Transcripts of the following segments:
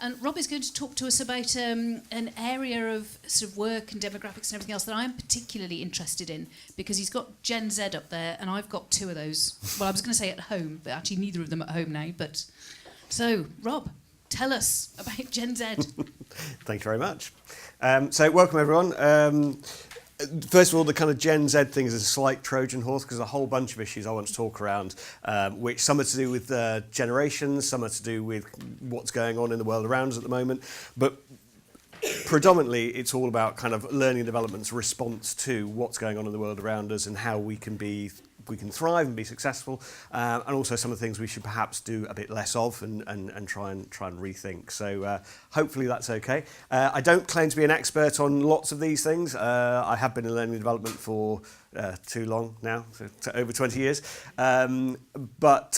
And Rob is going to talk to us about an area of sort of work and demographics and everything else that I'm particularly interested in, because he's got Gen Z up there, and I've got two of those. Well, I was going to say at home, but actually neither of them at home now. But so, Rob, tell us about Gen Z. Thank you very much. So welcome everyone. First of all, the kind of Gen Z thing is a slight Trojan horse because there's a whole bunch of issues I want to talk around, which some are to do with generations, some are to do with what's going on in the world around us at the moment. But predominantly, it's all about kind of learning and development's response to what's going on in the world around us and how we can thrive and be successful, and also some of the things we should perhaps do a bit less of and try and rethink. So hopefully that's okay. I don't claim to be an expert on lots of these things. I have been in learning and development for too long now, so over 20 years, but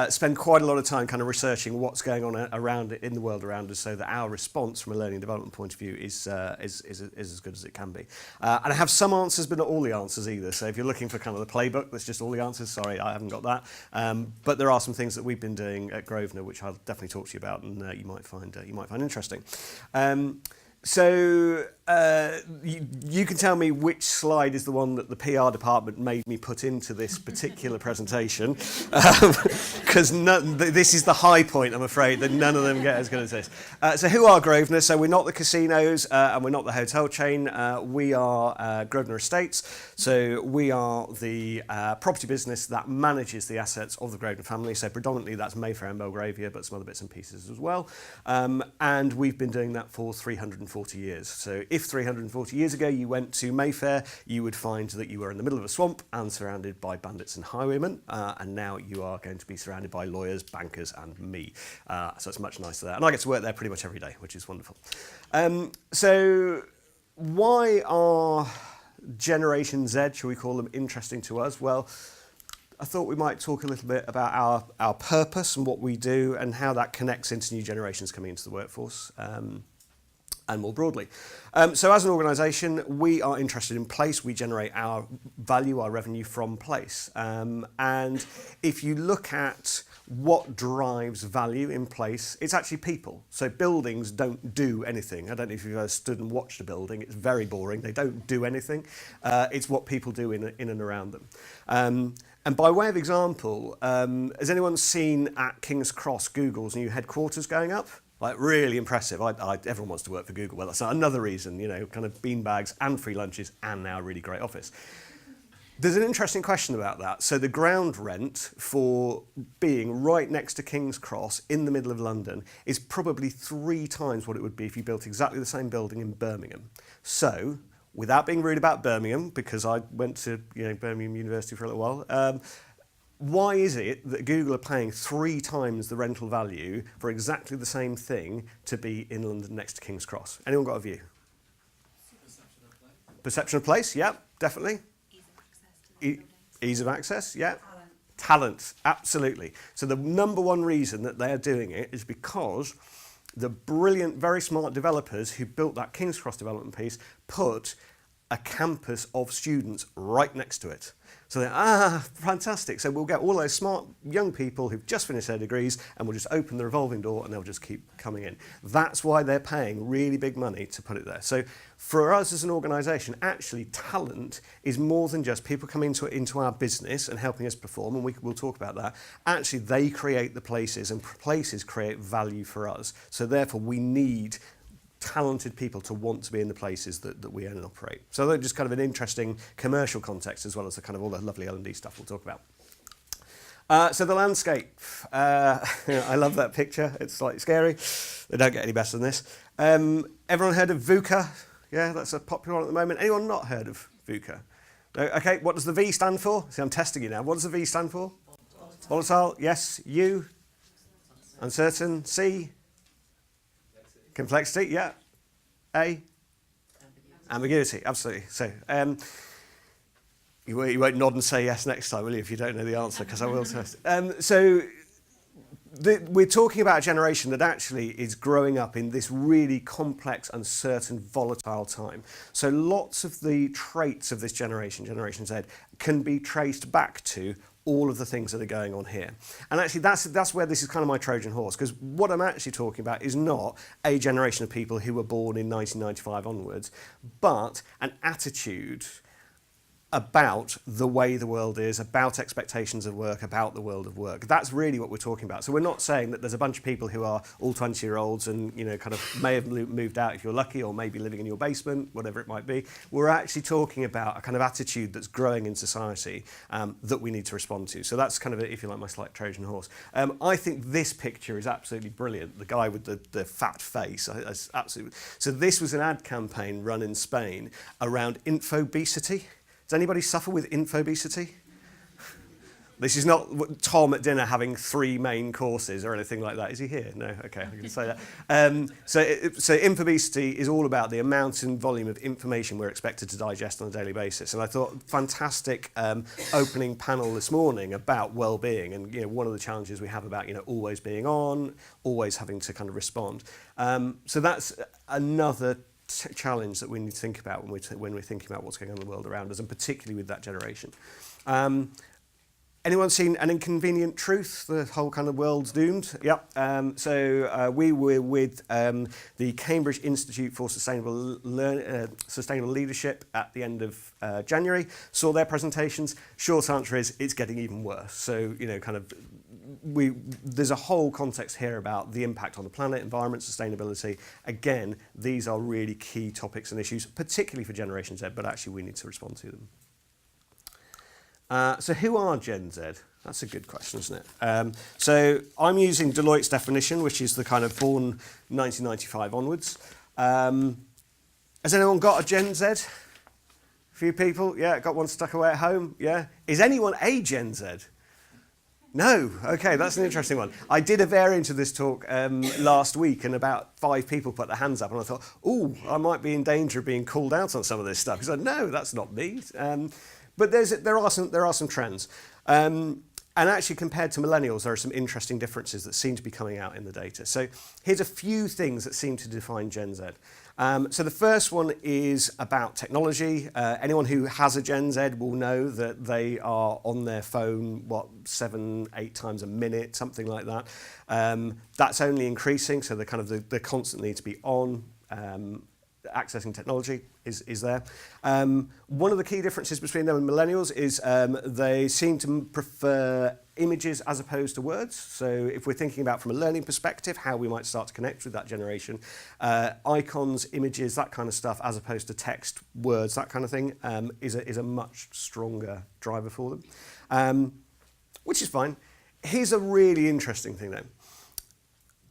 spend quite a lot of time kind of researching what's going on around in the world around us, so that our response from a learning and development point of view is as good as it can be. And I have some answers, but not all the answers either. So if you're looking for kind of the playbook, that's just all the answers. Sorry, I haven't got that. But there are some things that we've been doing at Grosvenor, which I'll definitely talk to you about, and you might find interesting. So you can tell me which slide is the one that the PR department made me put into this particular presentation, because this is the high point, I'm afraid, that none of them get as good as this. So who are Grosvenor? So we're not the casinos and we're not the hotel chain. We are Grosvenor Estates. So we are the property business that manages the assets of the Grosvenor family. So predominantly that's Mayfair and Belgravia, but some other bits and pieces as well. And we've been doing that for 340 years. So if 340 years ago you went to Mayfair, you would find that you were in the middle of a swamp and surrounded by bandits and highwaymen, and now you are going to be surrounded by lawyers, bankers and me. So it's much nicer there. And I get to work there pretty much every day, which is wonderful. So why are Generation Z, shall we call them, interesting to us? Well, I thought we might talk a little bit about our purpose and what we do and how that connects into new generations coming into the workforce. And more broadly. So as an organisation, we are interested in place. We generate our value, our revenue from place. And if you look at what drives value in place, it's actually people. So buildings don't do anything. I don't know if you've ever stood and watched a building. It's very boring. They don't do anything. It's what people do in and around them. And by way of example, has anyone seen at King's Cross Google's new headquarters going up? Like, really impressive. Everyone wants to work for Google. Well, that's another reason, you know, kind of beanbags and free lunches and now a really great office. There's an interesting question about that. So the ground rent for being right next to King's Cross in the middle of London is probably 3 times what it would be if you built exactly the same building in Birmingham. So, without being rude about Birmingham, because I went to Birmingham University for a little while, why is it that Google are paying 3 times the rental value for exactly the same thing to be in London next to King's Cross? Anyone got a view? Perception of place. Perception of place, yeah, definitely. Ease of access to Ease of access, yeah. Talent, absolutely. So the number one reason that they are doing it is because the brilliant, very smart developers who built that King's Cross development piece put a campus of students right next to it. So they're, fantastic. So we'll get all those smart young people who've just finished their degrees and we'll just open the revolving door and they'll just keep coming in. That's why they're paying really big money to put it there. So for us as an organisation, actually talent is more than just people coming into our business and helping us perform, and we'll talk about that. Actually, they create the places and places create value for us. So therefore, we need talented people to want to be in the places that we own and operate. So that's just kind of an interesting commercial context as well as the kind of all the lovely L&D stuff we'll talk about. So the landscape. I love that picture. It's slightly scary. They don't get any better than this. Everyone heard of VUCA? Yeah, that's a popular one at the moment. Anyone not heard of VUCA? No? Okay, what does the V stand for? See, I'm testing you now. What does the V stand for? Volatile. Yes. U? Uncertain. C? Complexity, yeah. A? Ambiguity, absolutely. So, you won't nod and say yes next time, will you, if you don't know the answer, because I will test. We're talking about a generation that actually is growing up in this really complex, uncertain, volatile time. So lots of the traits of this generation, Generation Z, can be traced back to all of the things that are going on here. And actually that's where this is kind of my Trojan horse, because what I'm actually talking about is not a generation of people who were born in 1995 onwards, but an attitude about the way the world is, about expectations of work, about the world of work. That's really what we're talking about. So we're not saying that there's a bunch of people who are all 20-year-olds and, you know, kind of may have moved out if you're lucky, or maybe living in your basement, whatever it might be. We're actually talking about a kind of attitude that's growing in society that we need to respond to. So that's kind of, if you like, my slight Trojan horse. I think this picture is absolutely brilliant. The guy with the fat face, absolutely. So this was an ad campaign run in Spain around infobesity. Does anybody suffer with infobesity? This is not Tom at dinner having 3 main courses or anything like that. Is he here? No? Okay, I'm going to say that. So infobesity is all about the amount and volume of information we're expected to digest on a daily basis. And I thought, fantastic opening panel this morning about well-being, and, you know, one of the challenges we have about, you know, always being on, always having to kind of respond. So that's another challenge that we need to think about when we're thinking about what's going on in the world around us, and particularly with that generation. Anyone seen An Inconvenient Truth? The whole kind of world's doomed? Yep. So we were with the Cambridge Institute for Sustainable Leadership at the end of January, saw their presentations. Short answer is it's getting even worse. So, you know, kind of there's a whole context here about the impact on the planet, environment, sustainability. Again, these are really key topics and issues, particularly for Generation Z, but actually we need to respond to them. So who are Gen Z? That's a good question, isn't it? So I'm using Deloitte's definition, which is the kind of born 1995 onwards. Has anyone got a Gen Z? A few people? Yeah, got one stuck away at home? Yeah. Is anyone a Gen Z? No. Okay, that's an interesting one. I did a variant of this talk last week, and about 5 people put their hands up, and I thought, oh, I might be in danger of being called out on some of this stuff. Because no, that's not me. But there are some trends. And actually, compared to millennials, there are some interesting differences that seem to be coming out in the data. So here's a few things that seem to define Gen Z. So the first one is about technology. Anyone who has a Gen Z will know that they are on their phone, 7-8 times a minute, something like that. That's only increasing, so the constant need to be on. Accessing technology is there. One of the key differences between them and millennials is they seem to prefer images as opposed to words. So if we're thinking about from a learning perspective how we might start to connect with that generation, icons, images, that kind of stuff, as opposed to text, words, that kind of thing, is a much stronger driver for them, which is fine. Here's a really interesting thing though.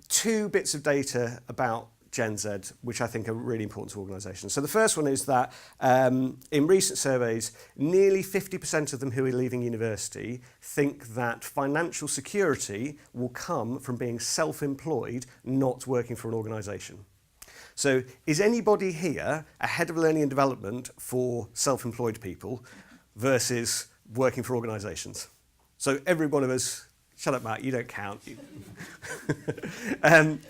2 bits of data about Gen Z, which I think are really important to organisations. So the first one is that in recent surveys, nearly 50% of them who are leaving university think that financial security will come from being self-employed, not working for an organisation. So is anybody here a head of learning and development for self-employed people versus working for organisations? So every one of us. Shut up, Matt, you don't count.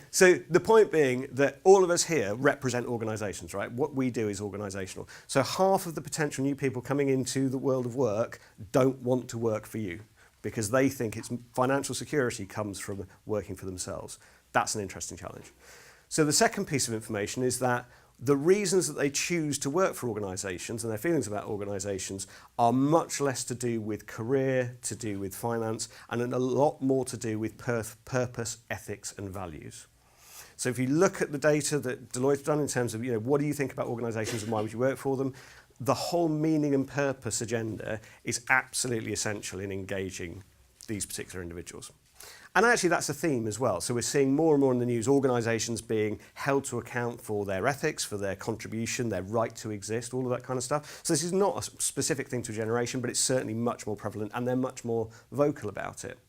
So the point being that all of us here represent organisations, right? What we do is organisational. So half of the potential new people coming into the world of work don't want to work for you because they think it's financial security comes from working for themselves. That's an interesting challenge. So the second piece of information is that the reasons that they choose to work for organisations and their feelings about organisations are much less to do with career, to do with finance, and a lot more to do with purpose, ethics and values. So if you look at the data that Deloitte's done in terms of, you know, what do you think about organisations and why would you work for them, the whole meaning and purpose agenda is absolutely essential in engaging these particular individuals. And actually that's a theme as well. So we're seeing more and more in the news organisations being held to account for their ethics, for their contribution, their right to exist, all of that kind of stuff. So this is not a specific thing to a generation, but it's certainly much more prevalent and they're much more vocal about it.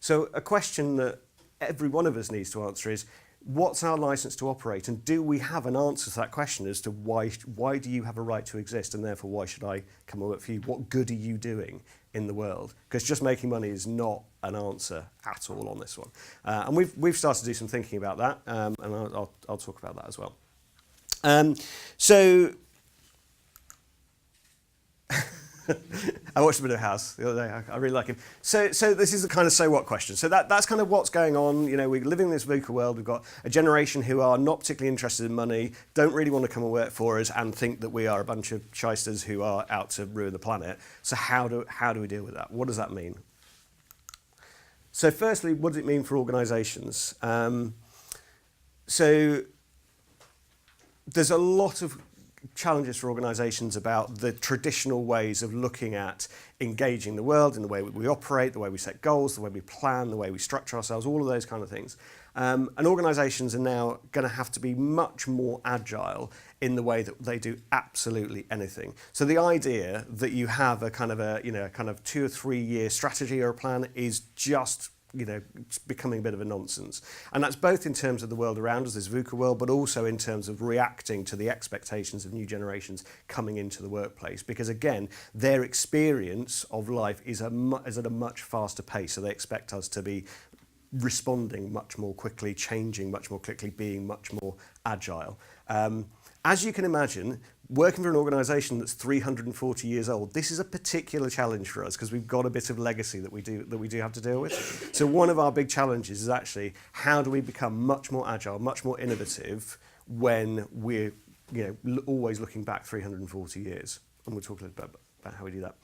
So a question that every one of us needs to answer is, what's our licence to operate? And do we have an answer to that question as to why do you have a right to exist and therefore why should I come and work for you? What good are you doing in the world? Because just making money is not an answer at all on this one. And we've started to do some thinking about that, and I'll talk about that as well. So I watched a bit of House the other day. I really like him. So this is the kind of so what question. So that's kind of what's going on. You know, we're living in this VUCA world. We've got a generation who are not particularly interested in money, don't really want to come and work for us, and think that we are a bunch of shysters who are out to ruin the planet. So how do we deal with that? What does that mean? So firstly, what does it mean for organisations? So there's a lot of challenges for organisations about the traditional ways of looking at engaging the world in the way we operate, the way we set goals, the way we plan, the way we structure ourselves, all of those kind of things. And organisations are now going to have to be much more agile in the way that they do absolutely anything. So the idea that you have a kind of 2 or 3 year strategy or a plan is just becoming a bit of a nonsense. And that's both in terms of the world around us, this VUCA world, but also in terms of reacting to the expectations of new generations coming into the workplace. Because again, their experience of life is at a much faster pace. So they expect us to be responding much more quickly, changing much more quickly, being much more agile. As you can imagine, working for an organisation that's 340 years old, this is a particular challenge for us because we've got a bit of legacy that we do have to deal with. So one of our big challenges is actually how do we become much more agile, much more innovative when we're always looking back 340 years. And we'll talk a little bit about how we do that.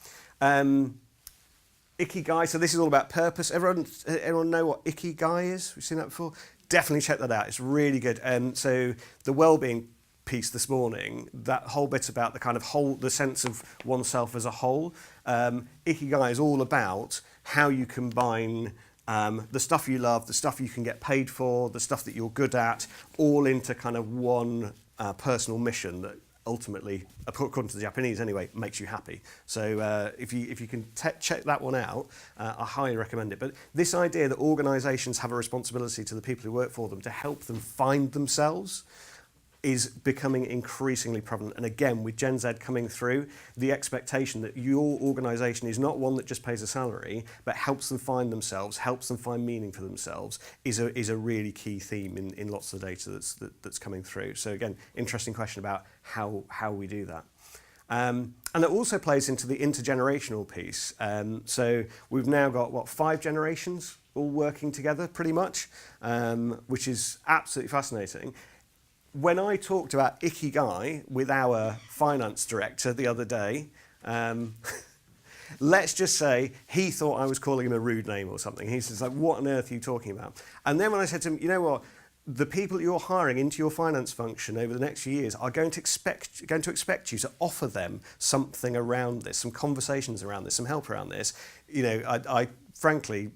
Ikigai, so this is all about purpose. Everyone know what Ikigai is? We've seen that before? Definitely check that out. It's really good. So the well-being piece this morning, that whole bit about the kind of the sense of oneself as a whole. Ikigai is all about how you combine the stuff you love, the stuff you can get paid for, the stuff that you're good at, all into kind of one personal mission that ultimately, according to the Japanese anyway, makes you happy. So if you can check that one out, I highly recommend it. But this idea that organisations have a responsibility to the people who work for them to help them find themselves is becoming increasingly prevalent. And again, with Gen Z coming through, the expectation that your organisation is not one that just pays a salary, but helps them find themselves, helps them find meaning for themselves, is a really key theme in lots of the data that's coming through. So again, interesting question about how we do that. And it also plays into the intergenerational piece. So we've now got, 5 generations all working together pretty much, which is absolutely fascinating. When I talked about Ikigai with our finance director the other day, let's just say he thought I was calling him a rude name or something. He says, like, what on earth are you talking about? And then when I said to him, you know what, the people that you're hiring into your finance function over the next few years are going to expect you to offer them something around this, some conversations around this, some help around this. I frankly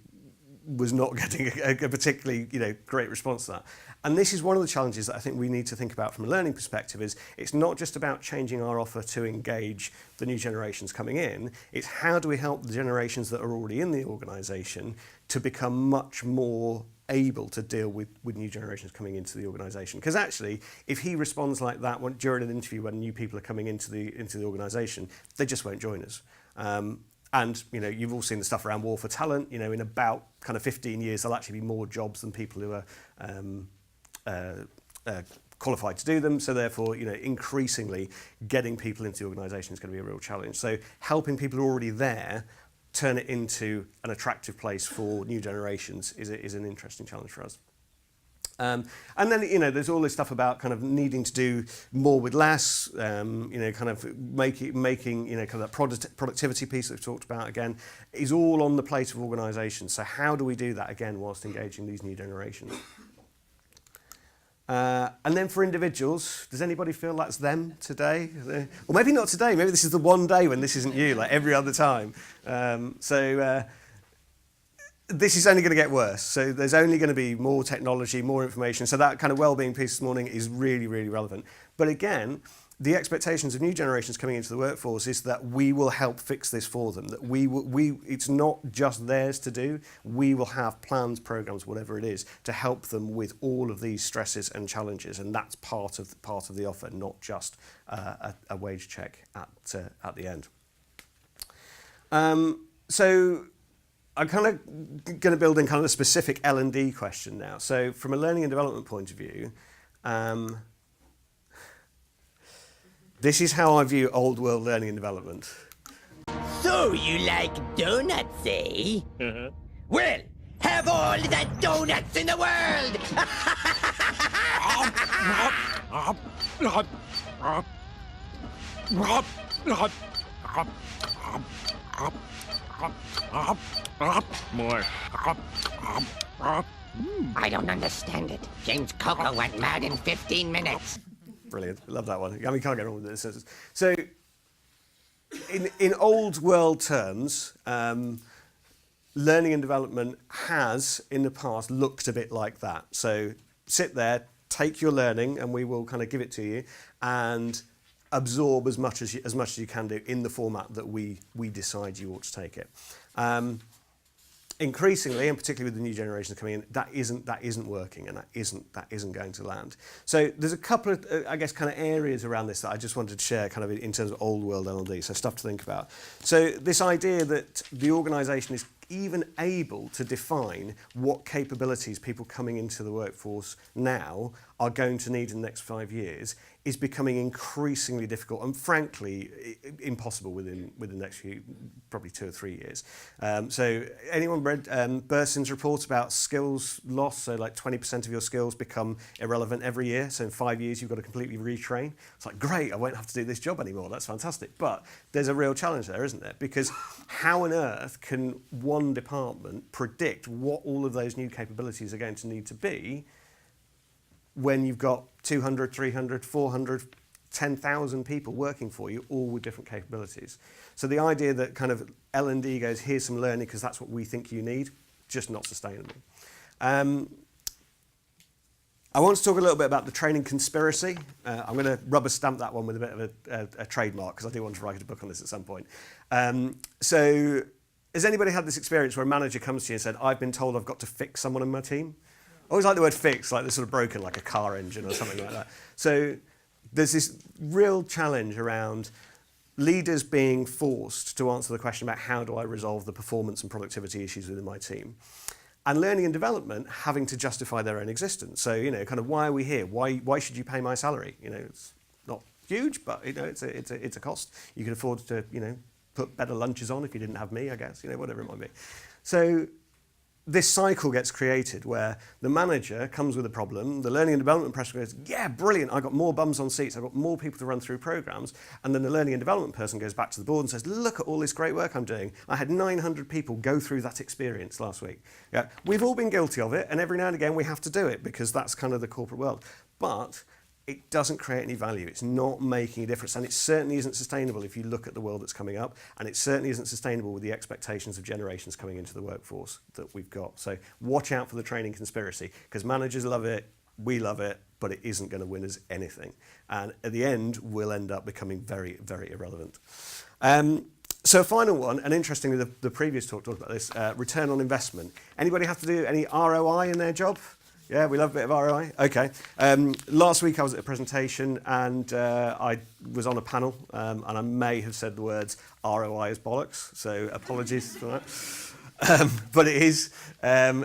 was not getting a particularly great response to that. And this is one of the challenges that I think we need to think about from a learning perspective. Is it's not just about changing our offer to engage the new generations coming in, it's how do we help the generations that are already in the organisation to become much more able to deal with new generations coming into the organisation. Because actually, if he responds like that during an interview when new people are coming into the organisation, they just won't join us. And you've all seen the stuff around war for talent. In about kind of 15 years, there'll actually be more jobs than people who are qualified to do them. So therefore, increasingly getting people into the organisation is going to be a real challenge. So helping people who are already there turn it into an attractive place for new generations is an interesting challenge for us. And then, there's all this stuff about kind of needing to do more with less, kind of making, kind of that productivity piece that we've talked about again, is all on the plate of organisations. So how do we do that again whilst engaging these new generations? And then for individuals, does anybody feel that's them today? Or maybe not today, maybe this is the one day when this isn't you, like every other time. This is only going to get worse. So there's only going to be more technology, more information. So that kind of well-being piece this morning is really, really relevant. But again, the expectations of new generations coming into the workforce is that we will help fix this for them. That it's not just theirs to do. We will have plans, programs, whatever it is, to help them with all of these stresses and challenges. And that's part of the offer, not just a wage check at the end. So I'm kind of going to build in kind of a specific L&D question now. So from a learning and development point of view, this is how I view old world learning and development. So you like donuts, eh? Well, have all the donuts in the world! More. I don't understand it. James Coco went mad in 15 minutes. Brilliant. Love that one. I mean, can't get wrong with this. So, in old world terms, learning and development has, in the past, looked a bit like that. So, sit there, take your learning, and we will kind of give it to you, and absorb as much as you can do in the format that we decide you ought to take it. Increasingly, and particularly with the new generations coming in, that isn't working, and that isn't going to land. So there's a couple of, I guess, kind of areas around this that I just wanted to share, kind of in terms of old world L&D. So stuff to think about. So this idea that the organisation is even able to define what capabilities people coming into the workforce now are going to need in the next 5 years is becoming increasingly difficult and frankly impossible within the next few, probably 2 or 3 years. So anyone read Bursin's report about skills loss? So like 20% of your skills become irrelevant every year. So in 5 years you've got to completely retrain. It's like, great, I won't have to do this job anymore. That's fantastic. But there's a real challenge there, isn't there? Because how on earth can one department predict what all of those new capabilities are going to need to be when you've got 200, 300, 400, 10,000 people working for you, all with different capabilities. So the idea that kind of L&D goes, here's some learning because that's what we think you need, just not sustainable. I want to talk a little bit about the training conspiracy. I'm going to rubber stamp that one with a bit of a trademark because I do want to write a book on this at some point. So has anybody had this experience where a manager comes to you and said, I've been told I've got to fix someone in my team? I always like the word fix, like they're sort of broken, like a car engine or something like that. So there's this real challenge around leaders being forced to answer the question about how do I resolve the performance and productivity issues within my team. And learning and development having to justify their own existence. So, you know, kind of why are we here? Why should you pay my salary? You know, it's not huge, but, you know, it's a cost. You can afford to, you know, put better lunches on if you didn't have me, I guess, you know, whatever it might be. So this cycle gets created where the manager comes with a problem, the learning and development person goes, yeah, brilliant, I got more bums on seats, I've got more people to run through programs, and then the learning and development person goes back to the board and says, look at all this great work I'm doing. I had 900 people go through that experience last week. Yeah, we've all been guilty of it, and every now and again we have to do it because that's kind of the corporate world. But it doesn't create any value. It's not making a difference. And it certainly isn't sustainable if you look at the world that's coming up. And it certainly isn't sustainable with the expectations of generations coming into the workforce that we've got. So watch out for the training conspiracy, because managers love it, we love it, but it isn't going to win us anything. And at the end, we'll end up becoming very, very irrelevant. So a final one, and interestingly, the previous talk talked about this, return on investment. Anybody have to do any ROI in their job? Yeah, we love a bit of ROI. Okay. Last week I was at a presentation and I was on a panel and I may have said the words ROI is bollocks, so apologies for that. But it is.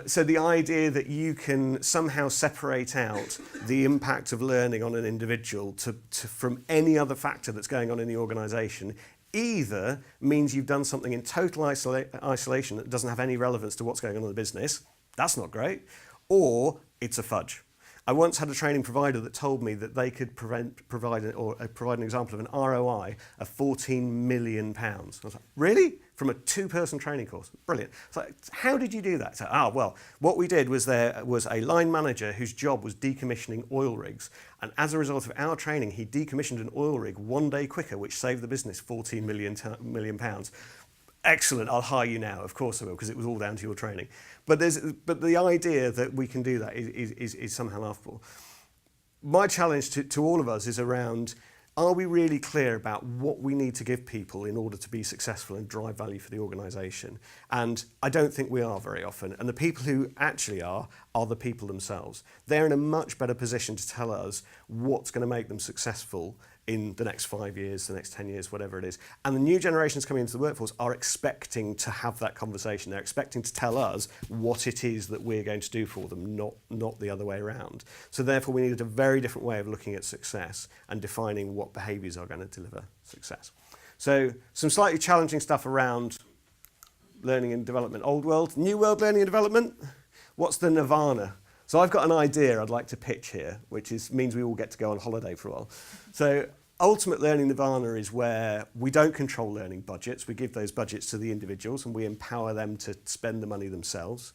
So the idea that you can somehow separate out the impact of learning on an individual from any other factor that's going on in the organisation either means you've done something in total isolation that doesn't have any relevance to what's going on in the business. That's not great. Or it's a fudge. I once had a training provider that told me that they could provide an example of an ROI of £14 million. I was like, really? From a 2-person training course? Brilliant. It's like, how did you do that? So, well, what we did was there was a line manager whose job was decommissioning oil rigs. And as a result of our training, he decommissioned an oil rig 1 day quicker, which saved the business £14 million. Excellent, I'll hire you now. Of course I will, because it was all down to your training. But the idea that we can do that is somehow laughable. My challenge to all of us is around, are we really clear about what we need to give people in order to be successful and drive value for the organisation? And I don't think we are very often. And the people who actually are the people themselves. They're in a much better position to tell us what's going to make them successful in the next 5 years, the next 10 years, whatever it is. And the new generations coming into the workforce are expecting to have that conversation. They're expecting to tell us what it is that we're going to do for them, not the other way around. So therefore we need a very different way of looking at success and defining what behaviours are going to deliver success. So some slightly challenging stuff around learning and development. Old world, new world learning and development. What's the nirvana? So I've got an idea I'd like to pitch here, which means we all get to go on holiday for a while. So ultimate learning nirvana is where we don't control learning budgets. We give those budgets to the individuals and we empower them to spend the money themselves.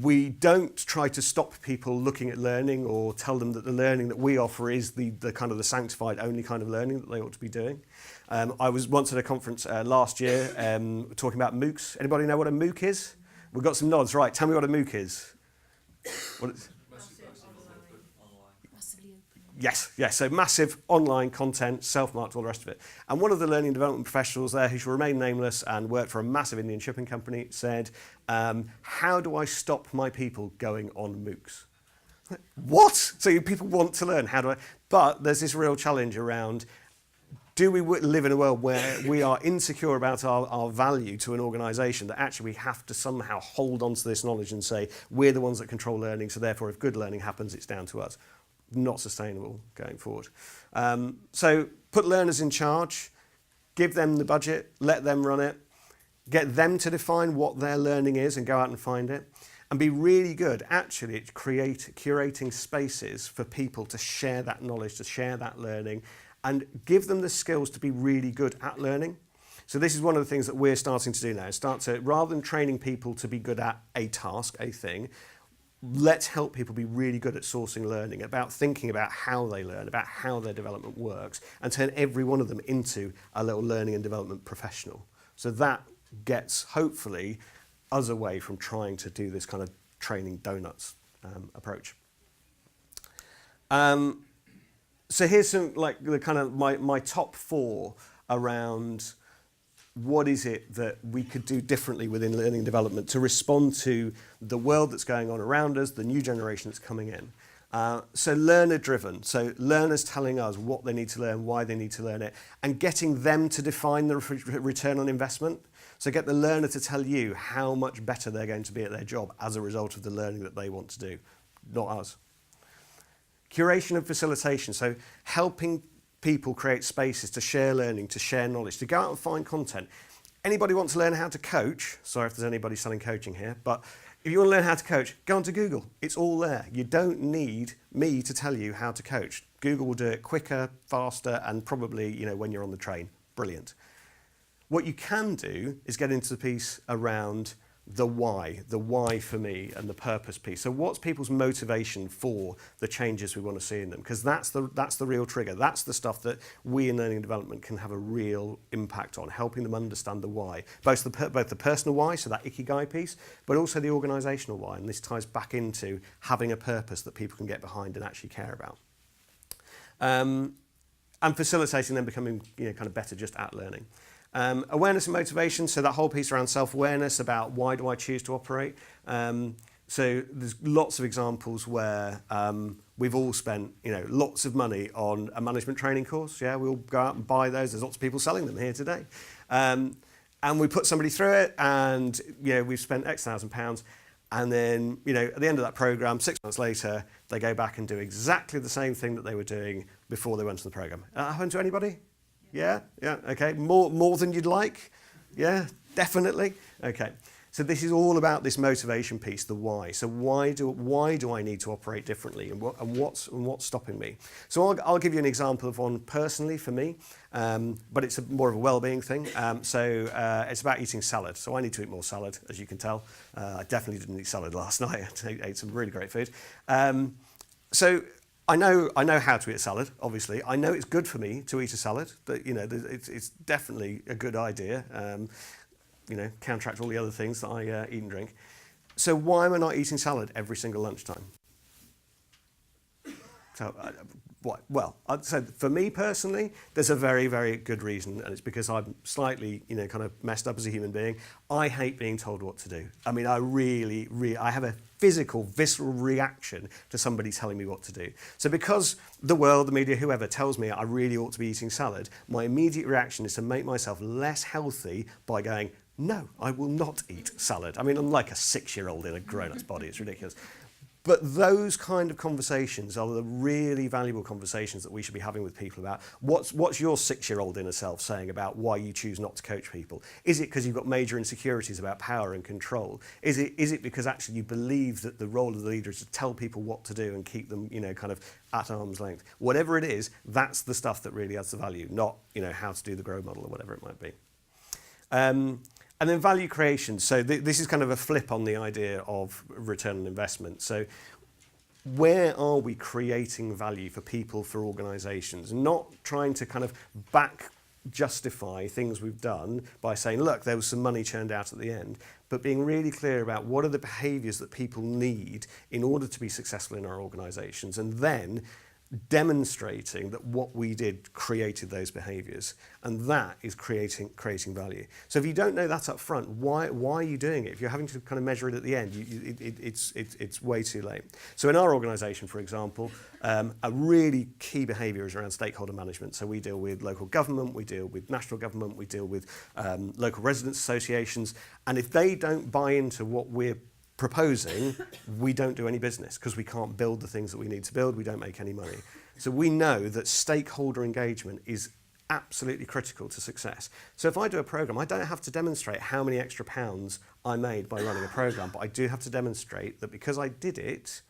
We don't try to stop people looking at learning or tell them that the learning that we offer is the kind of the sanctified only kind of learning that they ought to be doing. I was once at a conference last year talking about MOOCs. Anybody know what a MOOC is? We've got some nods. Right, tell me what a MOOC is. What is Yes, so massive online content, self-marked, all the rest of it. And one of the learning and development professionals there, who shall remain nameless and worked for a massive Indian shipping company, said, how do I stop my people going on MOOCs? What? So people want to learn, how do I? But there's this real challenge around, do we live in a world where we are insecure about our value to an organisation, that actually we have to somehow hold on to this knowledge and say, we're the ones that control learning, so therefore if good learning happens, it's down to us. Not sustainable going forward. So put learners in charge, give them the budget, let them run it, get them to define what their learning is and go out and find it, and be really good actually at curating spaces for people to share that knowledge, to share that learning, and give them the skills to be really good at learning. So this is one of the things that we're starting to do now, rather than training people to be good at a task, a thing, let's help people be really good at sourcing learning, about thinking about how they learn, about how their development works, and turn every one of them into a little learning and development professional. So that gets, hopefully, us away from trying to do this kind of training donuts approach. So here's some, like, the kind of my top 4 around what is it that we could do differently within learning and development to respond to the world that's going on around us, the new generation that's coming in. So learner driven, so learners telling us what they need to learn, why they need to learn it, and getting them to define the return on investment. So get the learner to tell you how much better they're going to be at their job as a result of the learning that they want to do, not us. Curation and facilitation, so helping people create spaces to share learning, to share knowledge, to go out and find content. Anybody want to learn how to coach? Sorry if there's anybody selling coaching here, but if you want to learn how to coach, go onto Google. It's all there. You don't need me to tell you how to coach. Google will do it quicker, faster, and probably, when you're on the train. Brilliant. What you can do is get into the piece around the why for me, and the purpose piece. So what's people's motivation for the changes we want to see in them? Because that's the real trigger. That's the stuff that we in learning and development can have a real impact on, helping them understand the why. Both the personal why, so that ikigai piece, but also the organisational why. And this ties back into having a purpose that people can get behind and actually care about. And facilitating them becoming kind of better just at learning. Awareness and motivation, so that whole piece around self-awareness about why do I choose to operate. So there's lots of examples where we've all spent lots of money on a management training course. Yeah, we'll go out and buy those. There's lots of people selling them here today. And we put somebody through it, and we've spent X thousand pounds. And then, at the end of that program, 6 months later, they go back and do exactly the same thing that they were doing before they went to the program. Happened to anybody? Yeah, okay. More than you'd like? Yeah, definitely. Okay. So this is all about this motivation piece, the why. So why do I need to operate differently, and what's stopping me? So I'll give you an example of one personally for me, but it's more of a well-being thing. It's about eating salad. So I need to eat more salad, as you can tell. I definitely didn't eat salad last night. I ate some really great food. So I know how to eat a salad, obviously. I know it's good for me to eat a salad. That it's definitely a good idea. Counteract all the other things that I eat and drink. So why am I not eating salad every single lunchtime? So, Well, I'd say for me personally, there's a very, very good reason, and it's because I'm slightly, kind of messed up as a human being. I hate being told what to do. I mean, I really, I have a physical, visceral reaction to somebody telling me what to do. So because the world, the media, whoever tells me I really ought to be eating salad, my immediate reaction is to make myself less healthy by going, no, I will not eat salad. I mean, I'm like a 6-year-old in a grown-up's body. It's ridiculous. But those kind of conversations are the really valuable conversations that we should be having with people about what's your 6-year-old inner self saying about why you choose not to coach people? Is it because you've got major insecurities about power and control? Is it because actually you believe that the role of the leader is to tell people what to do and keep them, kind of at arm's length? Whatever it is, that's the stuff that really adds the value, not, how to do the grow model or whatever it might be. And then value creation. So this is kind of a flip on the idea of return on investment. So where are we creating value for people, for organisations? Not trying to kind of back justify things we've done by saying, look, there was some money churned out at the end, but being really clear about what are the behaviours that people need in order to be successful in our organisations, and then demonstrating that what we did created those behaviours, and that is creating value. So if you don't know that up front, why are you doing it? If you're having to kind of measure it at the end, it's way too late. So in our organisation, for example, a really key behaviour is around stakeholder management. So we deal with local government, we deal with national government, we deal with local residents associations, and if they don't buy into what we're proposing, we don't do any business because we can't build the things that we need to build, we don't make any money. So we know that stakeholder engagement is absolutely critical to success. So if I do a programme, I don't have to demonstrate how many extra pounds I made by running a programme, but I do have to demonstrate that because I did it,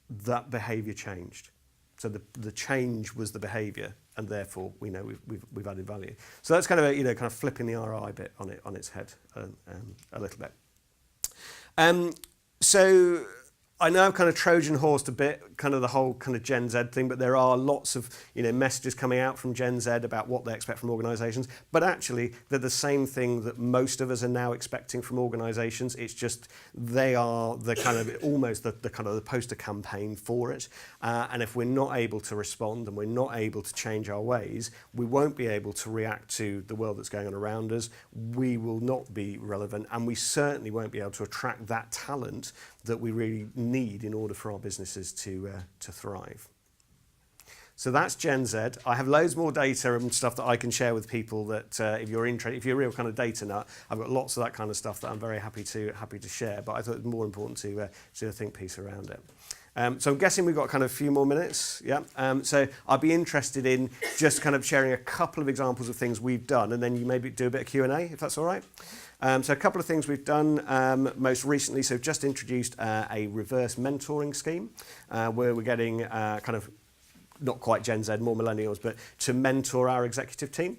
that behaviour changed. So the change was the behaviour, and therefore we know we've added value. So that's kind of kind of flipping the ROI bit on its head a little bit. So I know I've kind of Trojan horsed a bit, kind of the whole kind of Gen Z thing, but there are lots of messages coming out from Gen Z about what they expect from organisations. But actually, they're the same thing that most of us are now expecting from organisations. It's just they are the kind of almost the kind of the poster campaign for it. And if we're not able to respond and we're not able to change our ways, we won't be able to react to the world that's going on around us. We will not be relevant, and we certainly won't be able to attract that talent that we really need in order for our businesses to thrive. So that's Gen Z. I have loads more data and stuff that I can share with people that if you're interested, if you're a real kind of data nut, I've got lots of that kind of stuff that I'm very happy to share, but I thought it was more important to do a think piece around it. So I'm guessing we've got kind of a few more minutes. Yeah. So I'd be interested in just kind of sharing a couple of examples of things we've done, and then you maybe do a bit of Q&A, if that's all right. So a couple of things we've done most recently. So just introduced a reverse mentoring scheme where we're getting kind of not quite Gen Z, more millennials, but to mentor our executive team.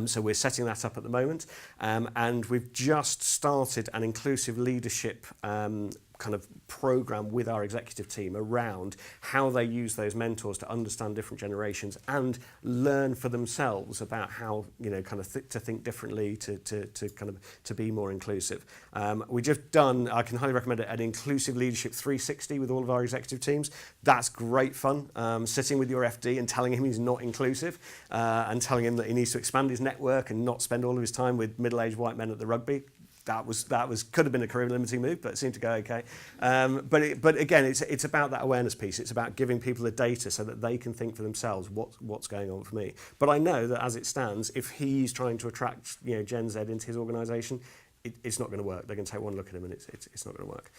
So we're setting that up at the moment, and we've just started an inclusive leadership kind of program with our executive team around how they use those mentors to understand different generations and learn for themselves about how kind of to think differently, to kind of to be more inclusive. We just done, I can highly recommend it, an inclusive leadership 360 with all of our executive teams. That's great fun. Sitting with your FD and telling him he's not inclusive, and telling him that he needs to expand his network and not spend all of his time with middle-aged white men at the rugby. That could have been a career limiting move, but it seemed to go okay. But again, it's about that awareness piece. It's about giving people the data so that they can think for themselves what's going on for me. But I know that as it stands, if he's trying to attract Gen Z into his organisation, it's not going to work. They're going to take one look at him and it's not going to work.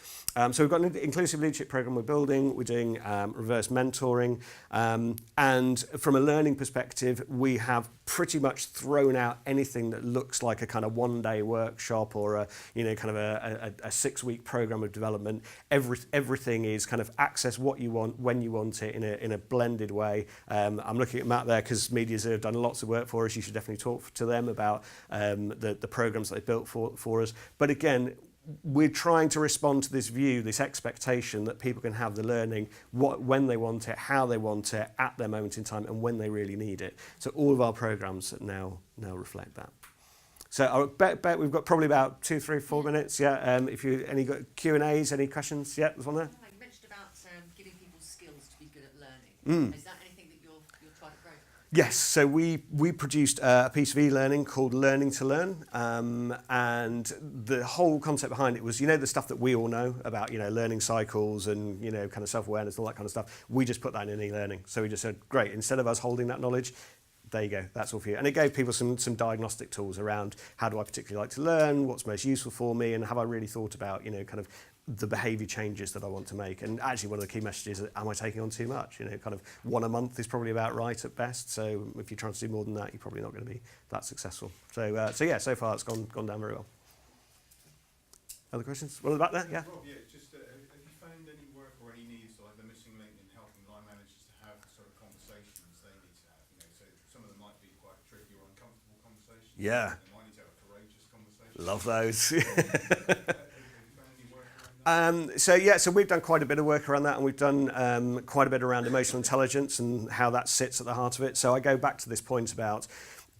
So we've got an inclusive leadership program we're building. We're doing reverse mentoring. And from a learning perspective, we have pretty much thrown out anything that looks like a kind of one-day workshop or a kind of a 6-week program of development. Everything is kind of access what you want when you want it in a blended way. I'm looking at Matt there because Medias have done lots of work for us. You should definitely talk to them about the programs that they built for us. But again, we're trying to respond to this view, this expectation that people can have the learning when they want it, how they want it, at their moment in time, and when they really need it. So all of our programs now reflect that. So I bet we've got probably about 2, 3, 4 minutes. Yeah. If you got Q&As, any questions? Yeah, there's one there. You mentioned about giving people skills to be good at learning. Is that anything that you're trying to grow? Yes, so we produced a piece of e-learning called Learning to Learn, and the whole concept behind it was, the stuff that we all know about, learning cycles and, kind of self-awareness and all that kind of stuff. We just put that in e-learning. So we just said, great, instead of us holding that knowledge, there you go, that's all for you. And it gave people some diagnostic tools around how do I particularly like to learn, what's most useful for me, and have I really thought about, kind of the behaviour changes that I want to make. And actually one of the key messages is, am I taking on too much? You know, kind of one a month is probably about right at best. So if you're trying to do more than that, you're probably not going to be that successful. So yeah, so far it's gone down very well. Other questions? One at the back there? Yeah. Rob, yeah, just have you found any work or any needs, like the missing link in helping line managers to have the sort of conversations they need to have? You know, so some of them might be quite tricky or uncomfortable conversations. Yeah. They might need to have a courageous conversation. Love those. Have you found any work around that? So we've done quite a bit of work around that, and we've done quite a bit around emotional intelligence and how that sits at the heart of it. So I go back to this point about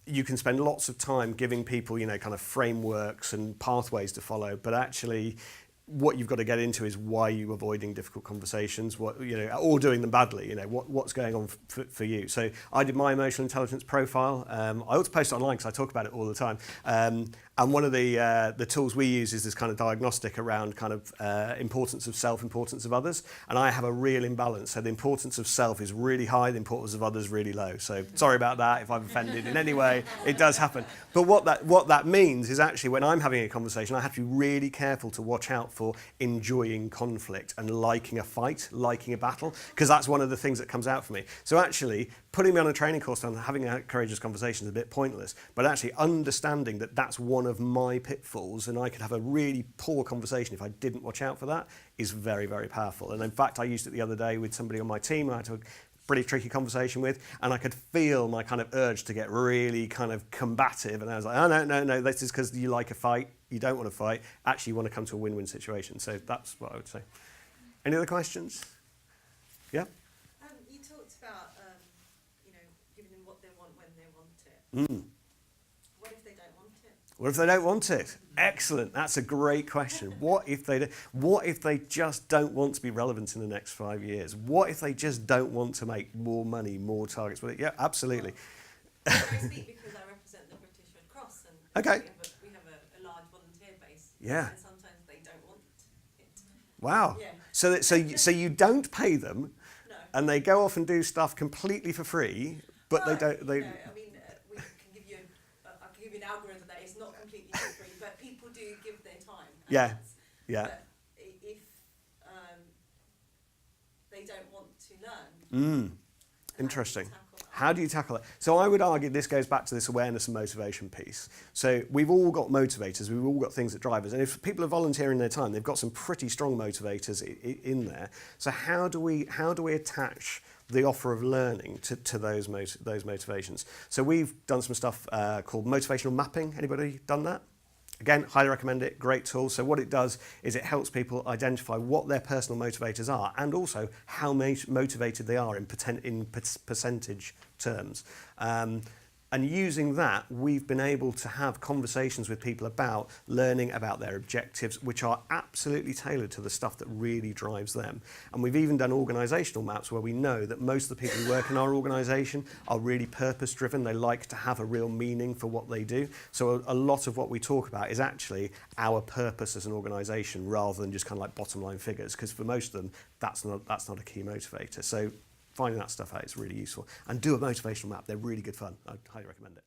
you can spend lots of time giving people, you know, kind of frameworks and pathways to follow, but actually what you've got to get into is why you're avoiding difficult conversations, what, you know, or doing them badly, you know, what's going on for you. So I did my emotional intelligence profile. I also post it online because I talk about it all the time. And one of the tools we use is this kind of diagnostic around kind of importance of self, importance of others. And I have a real imbalance. So the importance of self is really high, the importance of others really low. So sorry about that if I've offended in any way. It does happen. But what that means is actually when I'm having a conversation, I have to be really careful to watch out for enjoying conflict and liking a fight, liking a battle, because that's one of the things that comes out for me. So actually, putting me on a training course on having a courageous conversation is a bit pointless, but actually understanding that that's one of my pitfalls and I could have a really poor conversation if I didn't watch out for that is very, very powerful. And in fact, I used it the other day with somebody on my team I had a pretty tricky conversation with, and I could feel my kind of urge to get really kind of combative, and I was like, oh, no, this is because you like a fight, you don't want to fight, actually you want to come to a win-win situation. So that's what I would say. Any other questions? Yeah? You talked about, you know, giving them what they want when they want it. What if they don't want it? What if they don't want it? Excellent. That's a great question. What if they just don't want to be relevant in the next 5 years? What if they just don't want to make more money, more targets? Well, yeah, absolutely. I speak because I represent the British Red Cross, and Okay. we have a large volunteer base. Yeah. And sometimes they don't want it. Wow. Yeah. So you don't pay them, No. and they go off and do stuff completely for free, but they don't. They No, I mean, we can give you. I can give you an algorithm that is not completely for free, but people do give their time. And Yeah. that's- Yeah. But if they don't want to learn. Interesting. Tackle that. How do you tackle it? So I would argue this goes back to this awareness and motivation piece. So we've all got motivators, we've all got things that drive us. And if people are volunteering their time, they've got some pretty strong motivators in there. So how do we attach the offer of learning to those motivations? So we've done some stuff called motivational mapping. Anybody done that? Again, highly recommend it, great tool. So what it does is it helps people identify what their personal motivators are and also how motivated they are in percentage terms. And using that, we've been able to have conversations with people about learning about their objectives, which are absolutely tailored to the stuff that really drives them. And we've even done organisational maps where we know that most of the people who work in our organisation are really purpose-driven. They like to have a real meaning for what they do. So a lot of what we talk about is actually our purpose as an organisation rather than just kind of like bottom-line figures, because for most of them, that's not a key motivator. So finding that stuff out is really useful. And do a motivational map. They're really good fun. I'd highly recommend it.